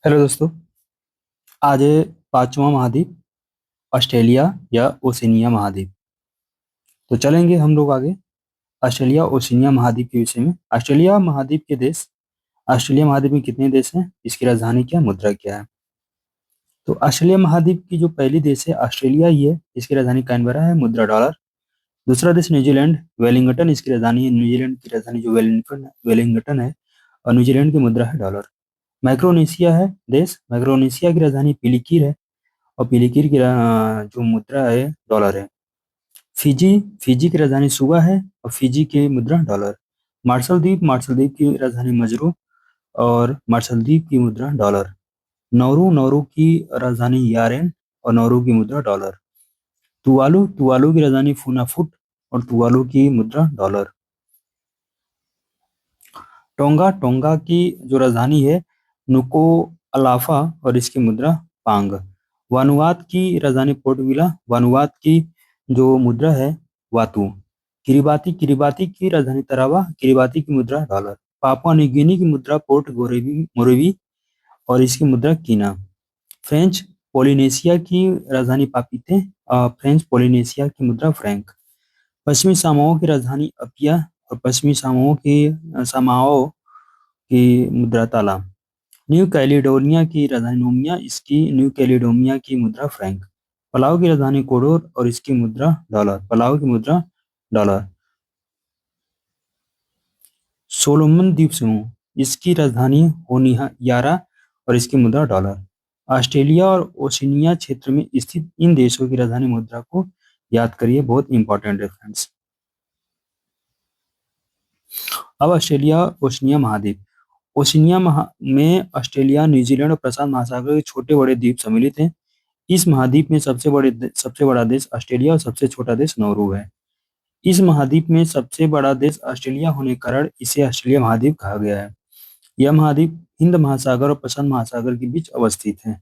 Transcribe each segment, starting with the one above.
Hello दोस्तों। आज है पांचवा महाद्वीप, ऑस्ट्रेलिया या ओशिनिया महाद्वीप। तो चलेंगे हम लोग आगे ऑस्ट्रेलिया ओशिनिया महाद्वीप के विषय में। ऑस्ट्रेलिया महाद्वीप के देश। ऑस्ट्रेलिया महाद्वीप में कितने देश हैं, इसकी राजधानी क्या, मुद्रा क्या है? तो ऑस्ट्रेलिया महाद्वीप की जो पहली देश है ऑस्ट्रेलिया ही है, इसकी राजधानी कैनबरा है, मुद्रा डॉलर। दूसरा देश न्यूजीलैंड, वेलिंगटन इसकी राजधानी है। न्यूजीलैंड की राजधानी जो वेलिंगटन वेलिंगटन है, और न्यूजीलैंड की मुद्रा है डॉलर। माइक्रोनेशिया है देश, माइक्रोनेशिया की राजधानी पिलिकिर है, और पिलिकिर की जो मुद्रा है डॉलर है। फिजी, फिजी की राजधानी सुगा है, और फिजी की मुद्रा डॉलर। मार्शल द्वीप, मार्शल द्वीप की राजधानी मजरू, और मार्शल द्वीप की मुद्रा डॉलर। नौरू, नौरू की राजधानी यारेन, और नौरू की मुद्रा डॉलर। तुवालू, तुवालू की राजधानी फुनाफुट, और तुवालू की मुद्रा डॉलर। टोंगा, टोंगा की जो राजधानी है नुको अलाफा, और इसकी मुद्रा पांग। वानुआत की राजधानी पोर्ट विला, वानुआत की जो मुद्रा है वातु। किरिबाती, किरिबाती की राजधानी तरावा, किरिबाती की मुद्रा डॉलर। पापुआ न्यू गिनी की मुद्रा पोर्ट गोरेबी मोरेबी, और इसकी मुद्रा कीना। फ्रेंच पोलिनेशिया की राजधानी पापीते, फ्रेंच पोलिनेशिया की मुद्रा फ्रैंक। पश्चिमी सामोआ की राजधानी अपिया, और पश्चिमी सामाओ की मुद्रा ताला। न्यू कैलिडोनिया की राजधानी नोमिया, इसकी न्यू कैलिडोनिया की मुद्रा फ्रैंक। पलाव की राजधानी कोडोर, और इसकी मुद्रा डॉलर, पलाव की मुद्रा डॉलर। सोलोमन द्वीप समूह, इसकी राजधानी होनियारा, और इसकी मुद्रा डॉलर। ऑस्ट्रेलिया और ओशिनिया क्षेत्र में स्थित इन देशों की राजधानी मुद्रा को याद करिए, बहुत इंपॉर्टेंट है फ्रेंड्स। अब ऑस्ट्रेलिया ओशिनिया महाद्वीप। में ऑस्ट्रेलिया, न्यूजीलैंड और प्रशांत महासागर के छोटे बड़े द्वीप सम्मिलित हैं। इस महाद्वीप में सबसे बड़ा देश ऑस्ट्रेलिया और सबसे छोटा देश नौरू है। इस महाद्वीप में सबसे बड़ा देश ऑस्ट्रेलिया होने के कारण इसे ऑस्ट्रेलिया महाद्वीप कहा गया है। यह महाद्वीप हिंद महासागर और प्रशांत महासागर के बीच अवस्थित है,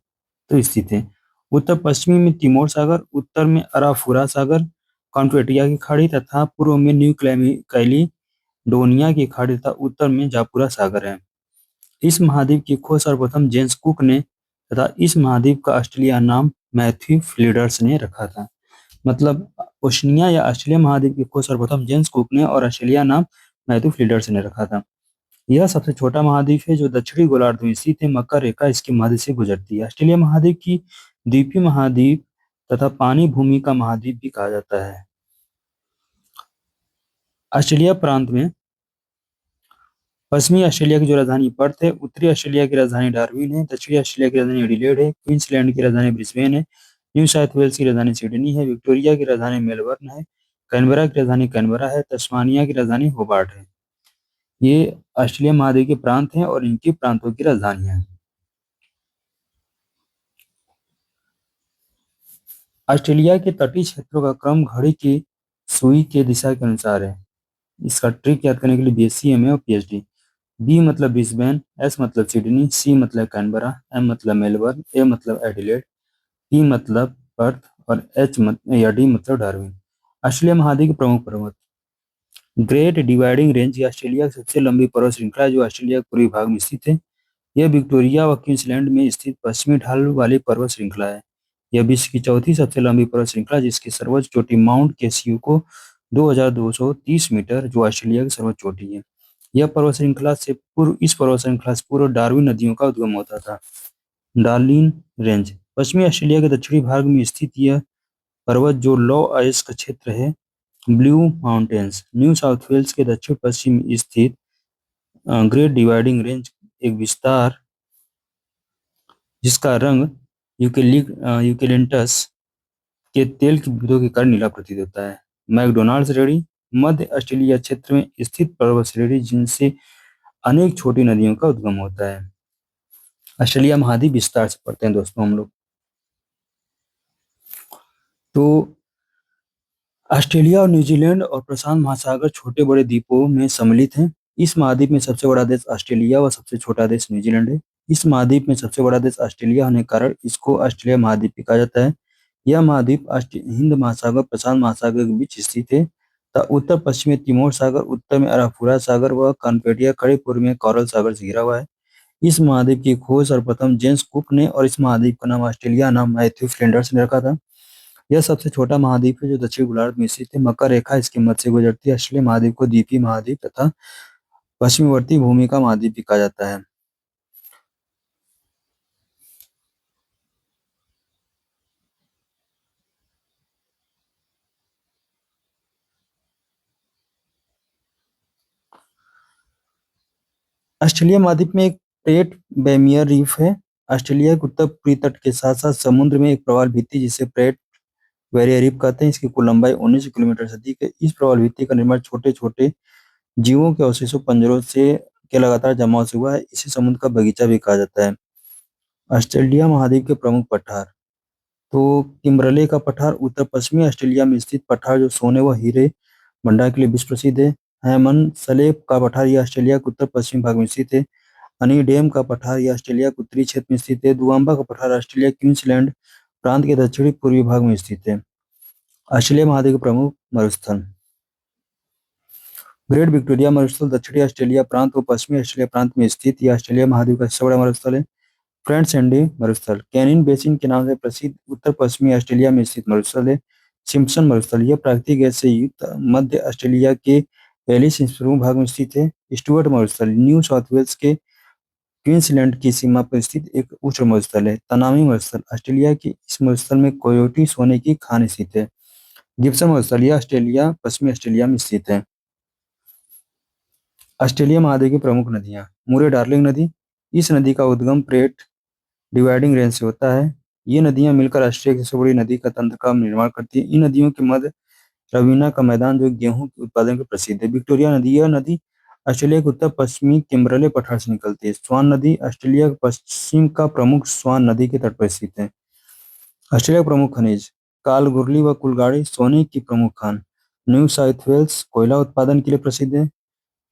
तो स्थित है। उत्तर पश्चिमी में तिमोर सागर, उत्तर में अराफुरा सागर, कॉन्फेटिया की खाड़ी, तथा पूर्व में न्यू कैलिडोनिया की खाड़ी, तथा उत्तर में जापुरा सागर है। इस महाद्वीप की खोज सर्वप्रथम जेम्स कुक ने, तथा इस महाद्वीप का ऑस्ट्रेलिया नाम मैथ्यू फ्लीडर्स ने रखा था। मतलब ओशनिया या ऑस्ट्रेलिया महाद्वीप की खोज सर्वप्रथम जेम्स कुक ने, और ऑस्ट्रेलिया नाम मैथ्यू फ्लीडर्स ने रखा था। यह सबसे छोटा महाद्वीप है जो दक्षिणी गोलार्ध में स्थित है। मकर रेखा इसके मध्य से गुजरती है। ऑस्ट्रेलिया महाद्वीप की द्वीपीय महाद्वीप तथा पानी भूमि का महाद्वीप भी कहा जाता है। ऑस्ट्रेलिया प्रांत में पश्चिमी ऑस्ट्रेलिया की जो राजधानी पर्थ है, उत्तरी ऑस्ट्रेलिया की राजधानी डार्विन है, दक्षिणी ऑस्ट्रेलिया की राजधानी एडिलेड है, क्वींसलैंड की राजधानी ब्रिस्बेन है, न्यू साउथ वेल्स की राजधानी सिडनी है, विक्टोरिया की राजधानी मेलबर्न है, कैनबरा की राजधानी कैनबरा है, तस्मानिया की राजधानी होबार्ट है। ये ऑस्ट्रेलिया महाद्वीप के प्रांत हैं और इनकी प्रांतों की राजधानियां हैं। ऑस्ट्रेलिया के तटीय क्षेत्रों का क्रम घड़ी की सुई के दिशा के अनुसार है। इसका ट्रिक याद करने के लिए बीएससी, एमए और पीएचडी। बी मतलब ब्रिस्बेन, एस मतलब सिडनी, सी मतलब कैनबरा, एम मतलब मेलबर्न, ए मतलब एडिलेड, पी मतलब पर्थ, और या डी मतलब डार्विन। ऑस्ट्रेलिया महाद्वीप के प्रमुख पर्वत। ग्रेट डिवाइडिंग रेंज ये ऑस्ट्रेलिया की सबसे लंबी पर्वत श्रृंखला है जो ऑस्ट्रेलिया के पूर्वी भाग में स्थित है। यह विक्टोरिया व क्वींसलैंड में स्थित पश्चिमी ढाल वाली पर्वत श्रृंखला है। यह विश्व की चौथी सबसे लंबी पर्वत श्रृंखला, जिसकी सर्वोच्च चोटी माउंट केसियो 2230 मीटर, जो ऑस्ट्रेलिया की सर्वोच्च चोटी है। इस पर्वत श्रृंखला से पूर्व डार्विन नदियों का उद्गम होता था। डार्लिन रेंज पश्चिमी ऑस्ट्रेलिया के दक्षिणी भाग में स्थित यह पर्वत जो लो अयस्क क्षेत्र है। Blue Mountains New South Wales के दक्षिण पश्चिम में स्थित ग्रेट डिवाइडिंग रेंज एक विस्तार जिसका रंग यूकेलिप्टस के तेल की बूंदों के कारण नीला प्रतीत होता है। मैकडोनाल्ड श्रेणी मध्य ऑस्ट्रेलिया क्षेत्र में स्थित पर्वत श्रेणी जिनसे अनेक छोटी नदियों का उद्गम होता है। ऑस्ट्रेलिया महाद्वीप विस्तार से पढ़ते हैं दोस्तों हम लोग। तो ऑस्ट्रेलिया और न्यूजीलैंड और प्रशांत महासागर छोटे बड़े द्वीपों में सम्मिलित हैं। इस महाद्वीप में सबसे बड़ा देश ऑस्ट्रेलिया व सबसे छोटा देश न्यूजीलैंड है। इस महाद्वीप में सबसे बड़ा देश ऑस्ट्रेलिया होने के कारण इसको ऑस्ट्रेलिया महाद्वीप भी कहा जाता है। यह महाद्वीप हिंद महासागर प्रशांत महासागर के बीच स्थित है। उत्तर पश्चिम में तिमोर सागर, उत्तर में अराफुरा सागर व कॉन्फेडिया खड़े, पूर्व में कोरल सागर से घिरा हुआ है। इस महाद्वीप की खोज सर्वप्रथम जेम्स कुक ने और इस महाद्वीप का नाम ऑस्ट्रेलिया नाम मैथ्यू फ्लिंडर्स ने रखा था। यह सबसे छोटा महाद्वीप है जो दक्षिण गोलार्ध में स्थित है। मकर रेखा इसके मध्य से गुजरती है। ऑस्ट्रेलिया महाद्वीप को द्वीपीय महाद्वीप तथा पश्चिमवर्ती भूमि का महाद्वीप भी कहा जाता है। ऑस्ट्रेलिया महाद्वीप में एक ग्रेट बैरियर रीफ है। ऑस्ट्रेलिया के उत्तर पूर्वी तट के साथ साथ समुद्र में एक प्रवाल भित्ति जिसे ग्रेट बैरियर रीफ कहते हैं। इसकी कुल लंबाई 19 किलोमीटर से अधिक है। इस प्रवाल भित्ति का निर्माण छोटे छोटे जीवों के अवशेषों पंजरों से के लगातार जमाव से हुआ है। इसे समुद्र का बगीचा भी कहा जाता है। ऑस्ट्रेलिया महाद्वीप के प्रमुख पठार, तो किम्बरले का पठार उत्तर पश्चिमी ऑस्ट्रेलिया में स्थित पठार जो सोने व हीरे भंडार के लिए विश्व प्रसिद्ध है। हैमन सलेब का पठार यह ऑस्ट्रेलिया के उत्तर पश्चिमी भाग में स्थित है। हनी डैम का पठार यह ऑस्ट्रेलिया के उत्तरी क्षेत्र में स्थित है। दुआम्बा का पठार ऑस्ट्रेलिया क्वींसलैंड प्रांत के दक्षिणी पूर्वी भाग में स्थित है। ऑस्ट्रेलिया महाद्वीप के प्रमुख मरुस्थल, ग्रेट विक्टोरिया मरुस्थल दक्षिणी ऑस्ट्रेलिया प्रांत व पश्चिमी ऑस्ट्रेलिया प्रांत में स्थित यह ऑस्ट्रेलिया महाद्वीप का सबसे बड़ा मरुस्थल है। फ्रेंच एंडी मरुस्थल कैनिन बेसिन के नाम से प्रसिद्ध उत्तर पश्चिमी ऑस्ट्रेलिया में स्थित मरुस्थल है। सिम्पसन मरुस्थल यह प्राकृतिक गैस से युक्त मध्य ऑस्ट्रेलिया के एलिस प्रमुख भाग में स्थित है। स्टुअर्ट मरुस्थल न्यू साउथ वेल्स के क्वींसलैंड की सीमा पर स्थित एक उच्च मरुस्थल है। तनामी मरुस्थल ऑस्ट्रेलिया के इस मरुस्थल में कोयोटी सोने की खान स्थित है। गिब्सन मरुस्थल यह ऑस्ट्रेलिया पश्चिमी ऑस्ट्रेलिया में स्थित है। ऑस्ट्रेलिया महाद्वीप की प्रमुख नदियां, मुरे डार्लिंग नदी, इस नदी का उद्गम ग्रेट डिवाइडिंग रेंज से होता है। ये नदियां मिलकर ऑस्ट्रेलिया की सबसे बड़ी नदी का तंत्र का निर्माण करती है। इन नदियों के मध्य रवीना का मैदान जो गेहूं के उत्पादन के प्रसिद्ध है। विक्टोरिया नदी यह नदी ऑस्ट्रेलिया के उत्तर पश्चिमी किम्बरले पठार से निकलती है। स्वान नदी ऑस्ट्रेलिया के पश्चिम का प्रमुख स्वान नदी के तट पर स्थित है। ऑस्ट्रेलिया के प्रमुख खनिज, कालगुरली व कुलगाड़ी सोने की प्रमुख खान। न्यू साउथ वेल्स कोयला उत्पादन के लिए प्रसिद्ध है।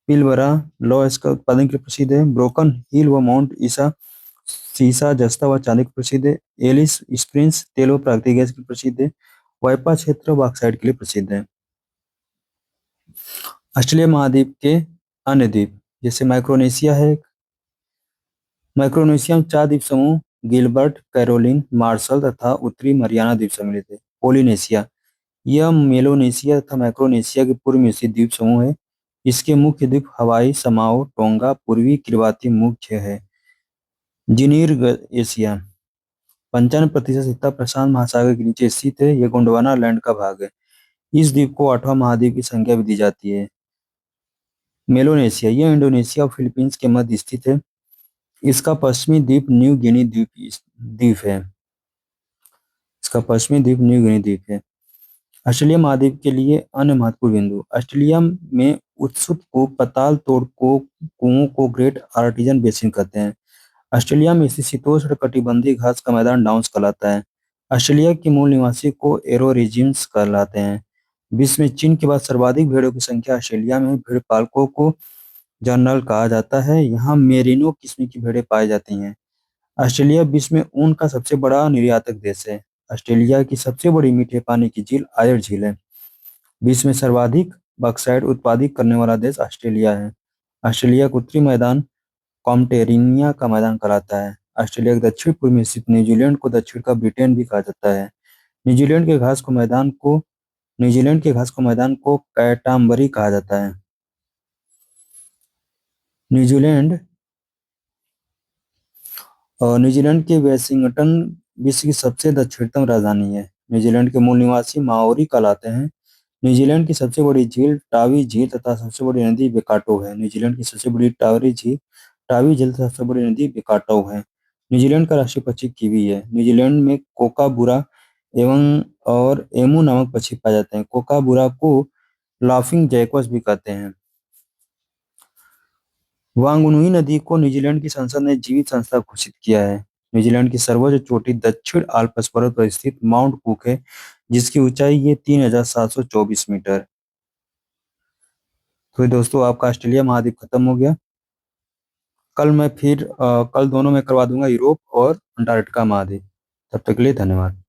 पिलबरा लॉ का उत्पादन के लिए प्रसिद्ध है। ब्रोकन हिल व माउंट ईसा सीसा जस्ता व चांदी के प्रसिद्ध है। एलिस स्प्रिंग्स तेल व प्राकृतिक गैस के लिए प्रसिद्ध है। वाइपा क्षेत्र बॉक्साइट के लिए प्रसिद्ध है। ऑस्ट्रेलिया महाद्वीप के अन्य द्वीप जैसे माइक्रोनेशिया है। माइक्रोनेशिया में 4 द्वीप समूह गिलबर्ट, कैरोलिन, मार्शल तथा उत्तरी मरियाना द्वीप सम्मिलित है। पोलिनेशिया यह मेलोनेशिया तथा माइक्रोनेशिया के पूर्व में स्थित द्वीप समूह है। इसके मुख्य द्वीप हवाई, समाओ, टोंगा, पूर्वी किरबाती मुख्य है। जिनीर एशिया 95% हिस्सा प्रशांत महासागर के नीचे स्थित है। यह गोंडवाना लैंड का भाग है। इस द्वीप को 8वां महाद्वीप की संज्ञा भी दी जाती है। मेलोनेशिया यह इंडोनेशिया और फिलीपींस के मध्य स्थित है। इसका पश्चिमी द्वीप न्यू गिनी द्वीप द्वीप है। इसका पश्चिमी द्वीप न्यू गिनी द्वीप है। ऑस्ट्रेलिया महाद्वीप के लिए अन्य महत्वपूर्ण बिंदु, ऑस्ट्रेलिया में उत्सुक को पताल तोड़ को कुओं को ग्रेट आर्टिजन बेसिन कहते हैं। ऑस्ट्रेलिया में स्थित शीतोष्ण कटिबंधीय घास का मैदान डाउन्स कहलाता है। ऑस्ट्रेलिया के मूल निवासी को एरोरिजिन्स कहलाते हैं। विश्व में चीन के बाद सर्वाधिक भेड़ों की संख्या ऑस्ट्रेलिया में है। भेड़ पालकों को जनरल कहा जाता है। यहाँ मेरिनो किस्म की भेड़ें पाई जाती हैं। ऑस्ट्रेलिया विश्व में ऊन का सबसे बड़ा निर्यातक देश है। ऑस्ट्रेलिया की सबसे बड़ी मीठे पानी की झील आयर झील है। विश्व में सर्वाधिक बॉक्साइट उत्पादित करने वाला देश ऑस्ट्रेलिया है। ऑस्ट्रेलिया का उत्तरी मैदान कॉम्टेरिनिया का मैदान कहलाता है। ऑस्ट्रेलिया के दक्षिण पूर्व में स्थित न्यूजीलैंड को दक्षिण का ब्रिटेन भी कहा जाता है। न्यूजीलैंड के घास को मैदान को न्यूजीलैंड के घास को मैदान को कैटामबरी कहा जाता है। न्यूजीलैंड और न्यूजीलैंड के वेलिंगटन विश्व की सबसे दक्षिणतम राजधानी है। न्यूजीलैंड के मूल निवासी माओरी कहलाते हैं। न्यूजीलैंड की सबसे बड़ी झील टावी झील तथा सबसे बड़ी नदी वेकाटो है। न्यूजीलैंड की सबसे बड़ी टावी झील तथा सबसे बड़ी नदी वेकाटो है। न्यूजीलैंड का राष्ट्रीय पक्षी कीवी है। न्यूजीलैंड में कोकाबूरा एवं और एमू नामक पक्षी पाए जाते हैं। कोकाबूरा को लाफिंग जैकस भी कहते हैं। वांगुनुई नदी को न्यूजीलैंड की संसद ने जीवित संस्था घोषित किया है। न्यूजीलैंड की सर्वोच्च चोटी दक्षिण आल्प्स पर्वत पर स्थित माउंट कुक है, जिसकी ऊंचाई है 3724 मीटर। तो दोस्तों आपका ऑस्ट्रेलिया महाद्वीप खत्म हो गया। कल दोनों में करवा दूंगा यूरोप और अंटार्कटिका महाद्वीप। तब तक के लिए धन्यवाद।